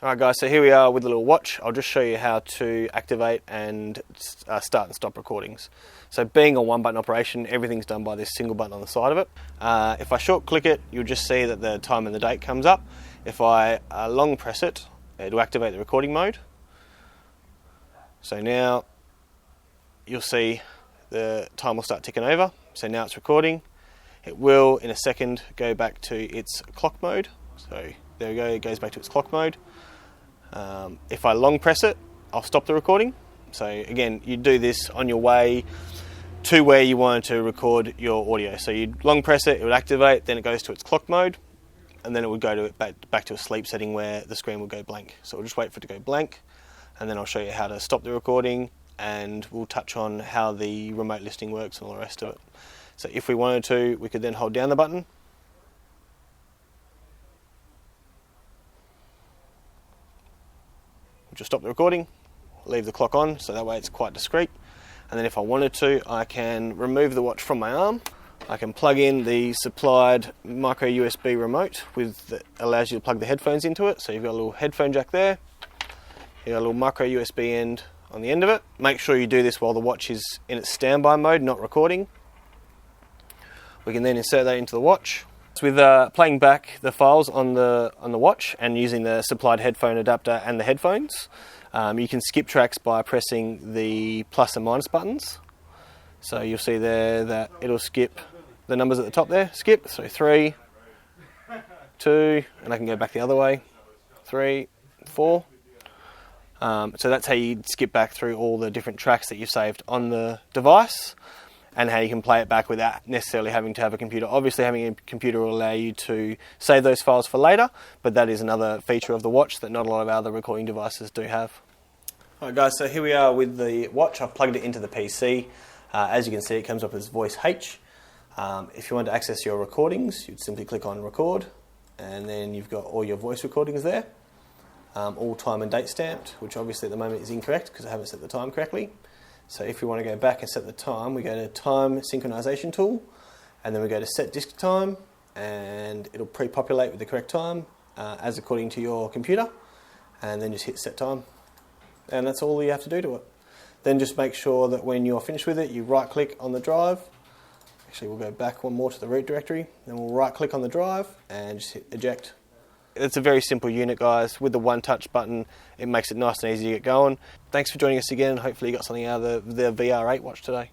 Alright guys, so here we are with the little watch. I'll just show you how to activate and start and stop recordings. So being a one button operation, everything's done by this single button on the side of it. If I short click it, you'll just see that the time and the date comes up. If I long press it, it'll activate the recording mode. So now you'll see the time will start ticking over. So now it's recording. It will in a second go back to its clock mode. So there we go, it goes back to its clock mode. If I long press it, I'll stop the recording. So again, you do this on your way to where you want to record your audio. So you long press it, it would activate, then it goes to its clock mode, and then it would go to back to a sleep setting where the screen will go blank. So we'll just wait for it to go blank, and then I'll show you how to stop the recording, and we'll touch on how the remote listening works and all the rest of it. So if we wanted to, we could then hold down the button. Just stop the recording, leave the clock on, so that way it's quite discreet. And then if I wanted to, I can remove the watch from my arm. I can plug in the supplied micro USB remote that allows you to plug the headphones into it. So you've got a little headphone jack there. You've got a little micro USB end on the end of it. Make sure you do this while the watch is in its standby mode, not recording. We can then insert that into the watch. With playing back the files on the watch and using the supplied headphone adapter and the headphones, you can skip tracks by pressing the plus and minus buttons. So you'll see there that it'll skip the numbers at the top there, skip, so 3, 2, and I can go back the other way, 3, 4. So that's how you skip back through all the different tracks that you've saved on the device, and how you can play it back without necessarily having to have a computer. Obviously having a computer will allow you to save those files for later, but that is another feature of the watch that not a lot of other recording devices do have. Alright guys, so here we are with the watch. I've plugged it into the PC. As you can see, it comes up as voice H. If you want to access your recordings, you'd simply click on record, and then you've got all your voice recordings there. All time and date stamped, which obviously at the moment is incorrect because I haven't set the time correctly. So if we want to go back and set the time, we go to time synchronization tool, and then we go to set disk time, and it'll pre-populate with the correct time as according to your computer, and then just hit set time. And that's all you have to do to it. Then just make sure that when you're finished with it, you right click on the drive. Actually, we'll go back one more to the root directory, then we'll right click on the drive and just hit eject. It's a very simple unit, guys. With the one touch button, it makes it nice and easy to get going. Thanks for joining us again. Hopefully you got something out of the VR8 watch today.